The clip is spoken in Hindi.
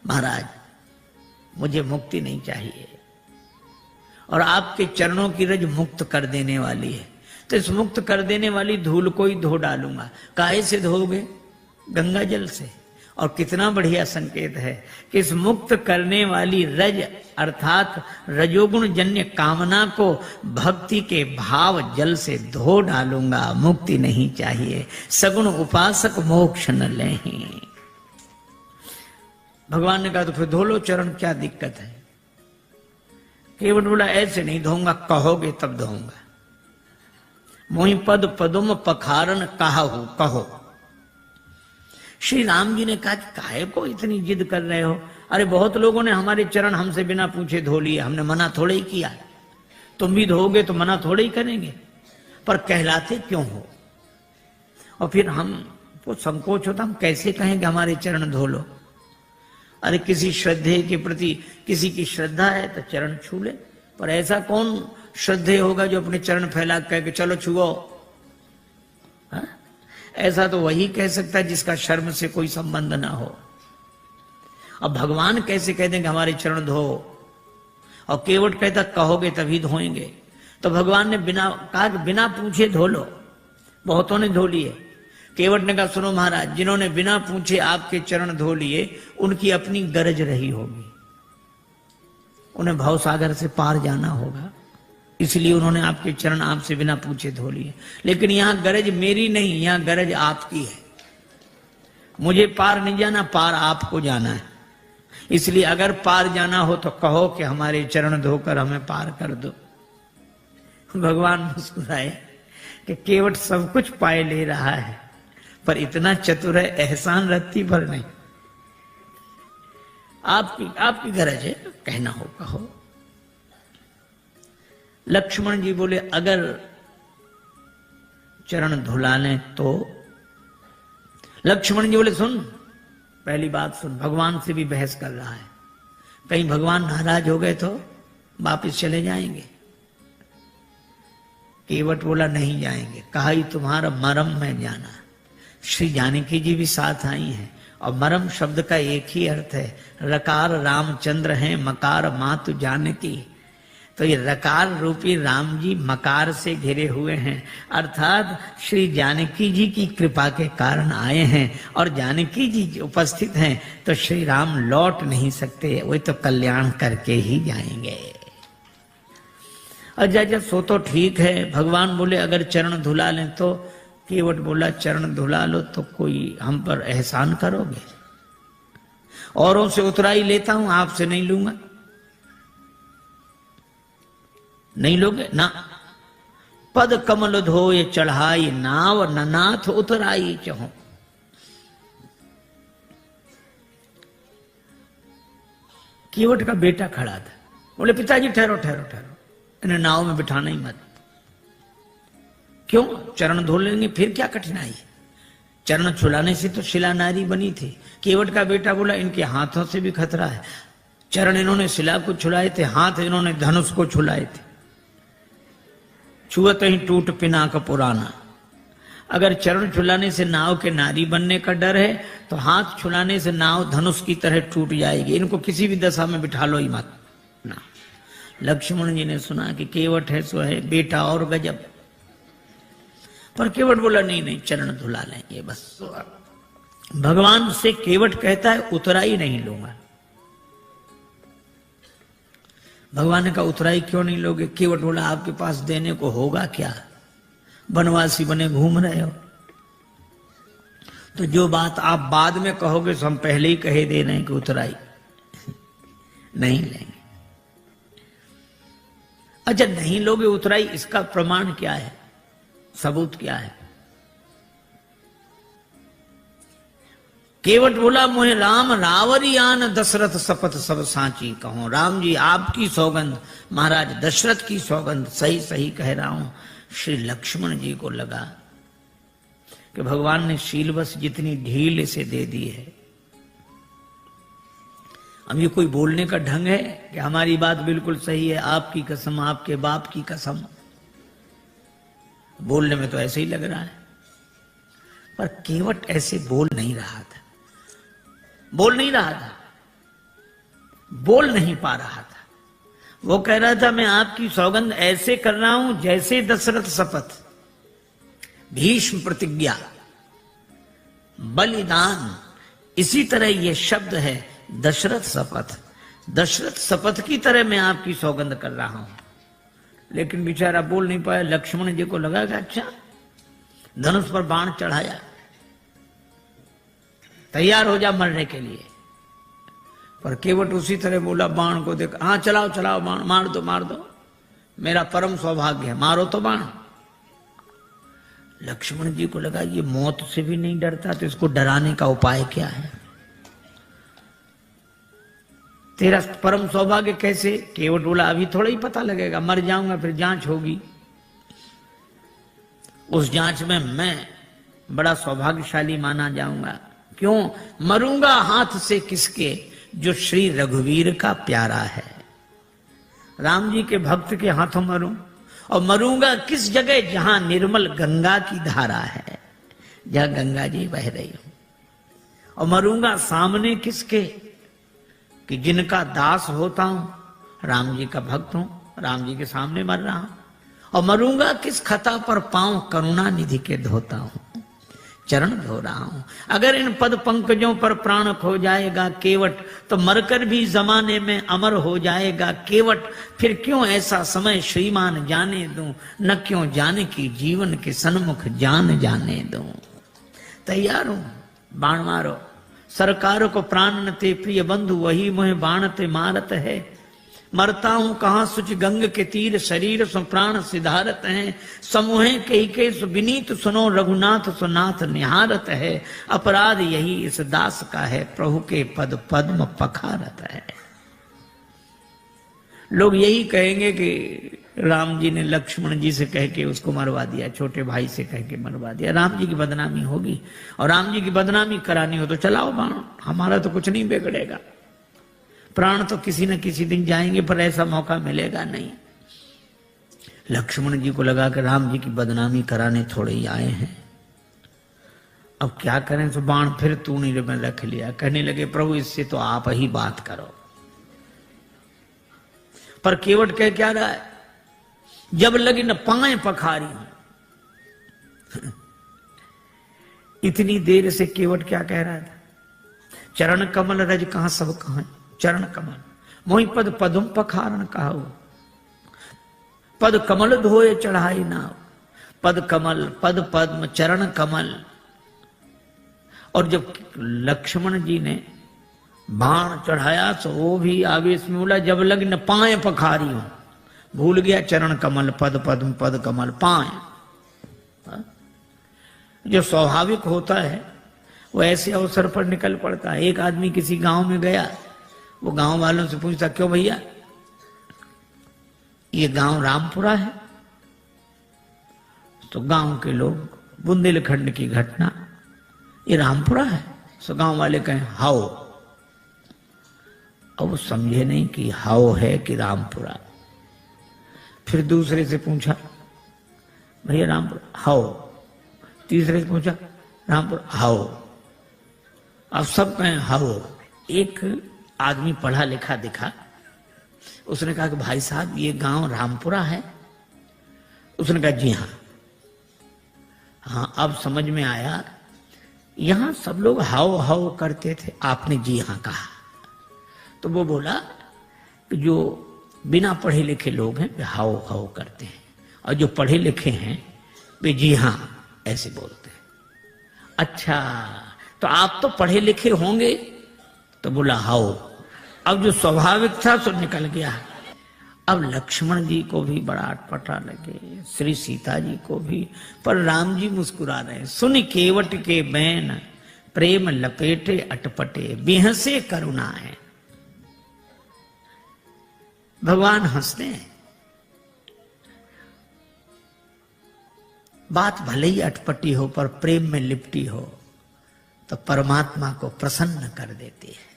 महाराज मुझे मुक्ति नहीं चाहिए, और आपके चरणों की रज मुक्त कर देने वाली है, तो इस मुक्त कर देने वाली धूल को ही धो डालूंगा। काहे से धोगे? गंगा जल से। और कितना बढ़िया संकेत है कि इस मुक्त करने वाली रज अर्थात रजोगुण जन्य कामना को भक्ति के भाव जल से धो डालूंगा। मुक्ति नहीं चाहिए, सगुण उपासक मोक्ष न लें। भगवान ने कहा तो फिर धो लो चरण, क्या दिक्कत है? केवट बोला ऐसे नहीं धोऊंगा, कहोगे तब धोऊंगा। मोहि पद पदुम पखारन कहाहू, कहो। श्री राम जी ने कहा काहे को इतनी जिद कर रहे हो? अरे बहुत लोगों ने हमारे चरण हमसे बिना पूछे धो लिए, हमने मना थोड़े ही किया। तुम भी धोगे तो मना थोड़े ही करेंगे, पर कहलाते क्यों हो? और फिर हमको संकोच होता, हम कैसे कहें कि हमारे चरण धो लो? अरे किसी श्रद्धे के प्रति किसी की श्रद्धा है तो चरण छू ले, पर ऐसा कौन श्रद्धेय होगा जो अपने चरण फैला कह के चलो छुओ? ऐसा तो वही कह सकता है जिसका शर्म से कोई संबंध ना हो। अब भगवान कैसे कह देंगे हमारे चरण धो? और केवट कहता कहोगे तभी धोएंगे। तो भगवान ने बिना कहा कि बिना पूछे धो लो। बहुतों ने धो लिए। केवट ने कहा सुनो महाराज, जिन्होंने बिना पूछे आपके चरण धो लिए उनकी अपनी गरज रही होगी, उन्हें भवसागर से पार जाना होगा, इसलिए उन्होंने आपके चरण आपसे बिना पूछे धो लिए। लेकिन यहां गरज मेरी नहीं, यहां गरज आपकी है। मुझे पार नहीं जाना, पार आपको जाना है। इसलिए अगर पार जाना हो तो कहो कि हमारे चरण धोकर हमें पार कर दो। भगवान मुस्कुराए कि केवट सब कुछ पाए ले रहा है, पर इतना चतुर है एहसान रत्ती भर नहीं। आपकी गरज है, कहना हो कहो। लक्ष्मण जी बोले अगर चरण धुला लें तो? लक्ष्मण जी बोले सुन, पहली बात सुन, भगवान से भी बहस कर रहा है, कहीं भगवान नाराज हो गए तो वापिस चले जाएंगे। केवट बोला नहीं जाएंगे। कहा ही तुम्हारा मरम में जाना। श्री जानकी जी भी साथ आई हैं, और मरम शब्द का एक ही अर्थ है, रकार रामचंद्र हैं, मकार मातु जानकी। तो ये रकार रूपी राम जी मकार से घिरे हुए हैं, अर्थात श्री जानकी जी की कृपा के कारण आए हैं, और जानकी जी उपस्थित हैं तो श्री राम लौट नहीं सकते, वे तो कल्याण करके ही जाएंगे। अच्छा सो तो ठीक है। भगवान बोले अगर चरण धुला लें तो? केवट बोला चरण धुला लो तो कोई हम पर एहसान करोगे? औरों से उतराई लेता हूं, आपसे नहीं लूंगा। नहीं लोगे ना? पद कमल धोए चढ़ाई नाव, ननाथ उतराई चहो। केवट का बेटा खड़ा था, बोले पिताजी ठहरो ठहरो ठहरो, इन्हें नाव में बिठाना ही मत। क्यों? चरण धो लेंगे, फिर क्या कठिनाई? चरण छुलाने से तो शिला नारी बनी थी। केवट का बेटा बोला इनके हाथों से भी खतरा है। चरण इन्होंने शिला को छुलाए थे, हाथ इन्होंने धनुष को छुलाए थे। छुअत ही टूट पिनाक पुराना। अगर चरण छुलाने से नाव के नारी बनने का डर है तो हाथ छुलाने से नाव धनुष की तरह टूट जाएगी। इनको किसी भी दशा में बिठा लो ही मत ना। लक्ष्मण जी ने सुना कि केवट है सो है, बेटा और गजब। पर केवट बोला नहीं नहीं, चरण धुला लेंगे बस। भगवान से केवट कहता है उतराई नहीं लूंगा। भगवान ने कहा उतराई क्यों नहीं लोगे? केवट बोला आपके पास देने को होगा क्या? बनवासी बने घूम रहे हो, तो जो बात आप बाद में कहोगे तो हम पहले ही कहे दे रहे हैं कि उतराई नहीं लेंगे। अच्छा नहीं लोगे उतराई, इसका प्रमाण क्या है, सबूत क्या है? केवट बोला मोहे राम रावरियान दशरथ शपथ सब सांची कहो। राम जी आपकी सौगंध, महाराज दशरथ की सौगंध, सही सही कह रहा हूं। श्री लक्ष्मण जी को लगा कि भगवान ने शीलवश जितनी ढील इसे दे दी है, अब ये कोई बोलने का ढंग है कि हमारी बात बिल्कुल सही है, आपकी कसम, आपके बाप की कसम। बोलने में तो ऐसे ही लग रहा है, पर केवट ऐसे बोल नहीं रहा था, बोल नहीं रहा था। बोल नहीं पा रहा था। वो कह रहा था मैं आपकी सौगंध ऐसे कर रहा हूं जैसे दशरथ शपथ, भीष्म प्रतिज्ञा, बलिदान, इसी तरह ये शब्द है दशरथ शपथ। दशरथ शपथ की तरह मैं आपकी सौगंध कर रहा हूं। लेकिन बेचारा बोल नहीं पाया। लक्ष्मण जी को लगा कि अच्छा, धनुष पर बाण चढ़ाया, तैयार हो जा मरने के लिए, पर केवट उसी तरह बोला बाण को देख, हाँ चलाओ चलाओ बाण, मार दो मार दो, मेरा परम सौभाग्य है, मारो तो बाण। लक्ष्मण जी को लगा ये मौत से भी नहीं डरता, तो इसको डराने का उपाय क्या है? तेरा परम सौभाग्य कैसे? केवट बोला अभी थोड़ा ही पता लगेगा, मर जाऊंगा फिर जांच होगी, उस जांच में मैं बड़ा सौभाग्यशाली माना जाऊंगा। क्यों? मरूंगा हाथ से किसके, जो श्री रघुवीर का प्यारा है, राम जी के भक्त के हाथों मरूं। और मरूंगा किस जगह? जहां निर्मल गंगा की धारा है, जहां गंगा जी बह रही हूं। और मरूंगा सामने किसके? कि जिनका दास होता हूं, राम जी का भक्त हूं, राम जी के सामने मर रहा हूं। और मरूंगा किस खता पर? पांव करुणा निधि के धोता हूं, चरण धो रहा हूं। अगर इन पद पंकजों पर प्राण खो जाएगा केवट, तो मरकर भी जमाने में अमर हो जाएगा केवट। फिर क्यों ऐसा समय श्रीमान जाने दूं, न क्यों जाने की जीवन के सन्मुख जान जाने दूं। तैयार हूं, बाण मारो। सरकार को प्राण न ते प्रिय बंधु, वही मुहे बाण ते मारत है। मरता हूं कहां सुच गंग के तीर, शरीर सो प्राण सिधारत है। समूहे के विनीत सुनो, रघुनाथ सुनाथ निहारत है। अपराध यही इस दास का है, प्रभु के पद पद्म पखारत है। लोग यही कहेंगे कि राम जी ने लक्ष्मण जी से कह के उसको मरवा दिया, छोटे भाई से कह के मरवा दिया, राम जी की बदनामी होगी। और राम जी की बदनामी करानी हो तो चलाओ बाण, हमारा तो कुछ नहीं बिगड़ेगा। प्राण तो किसी न किसी दिन जाएंगे, पर ऐसा मौका मिलेगा नहीं। लक्ष्मण जी को लगा कि राम जी की बदनामी कराने थोड़े ही आए हैं, अब क्या करें। तो बाण फिर तूने में रख लिया। कहने लगे प्रभु इससे तो आप ही बात करो। पर केवट कह क्या रहा है? जब लगी न पाए पखारी। इतनी देर से केवट क्या कह रहा था? चरण कमल रज कहां सब कहां, चरण कमल मोहि पद पदुम पखारण कहाऊ। पद कमल धोए चढ़ाई नाव, पद कमल पद पद्म चरण कमल। और जब लक्ष्मण जी ने बाण चढ़ाया तो वो भी आवेश में बोला जब लग न पाए पखारी हूं, भूल गया चरण कमल पद पद्म पद कमल पाए। जो स्वाभाविक होता है वो ऐसे अवसर पर निकल पड़ता है। एक आदमी किसी गांव में गया, वो गांव वालों से पूछता क्यों भैया ये गांव रामपुरा है? तो गांव के लोग, बुंदेलखंड की घटना, ये रामपुरा है? तो गांव वाले कहें हाओ। अब वो समझे नहीं कि हाओ है कि रामपुरा। फिर दूसरे से पूछा भैया रामपुरा हाओ, तीसरे से पूछा रामपुरा हाओ, अब सब कहें हाओ। एक आदमी पढ़ा लिखा दिखा, उसने कहा कि भाई साहब ये गांव रामपुरा है? उसने कहा जी हाँ। हाँ अब समझ में आया, यहां सब लोग हाओ हाओ करते थे, आपने जी हाँ कहा। तो वो बोला कि जो बिना पढ़े लिखे लोग हैं वे हाओ हाओ करते हैं, और जो पढ़े लिखे हैं वे जी हाँ ऐसे बोलते हैं। अच्छा तो आप तो पढ़े लिखे होंगे? तो बोला हाओ। अब जो स्वाभाविक था सो निकल गया। अब लक्ष्मण जी को भी बड़ा अटपटा लगे, श्री सीता जी को भी, पर राम जी मुस्कुरा रहे। सुन केवट के बैन प्रेम लपेटे अटपटे, बिहसे करुणा है। भगवान हंसते हैं। बात भले ही अटपटी हो पर प्रेम में लिपटी हो तो परमात्मा को प्रसन्न कर देती है।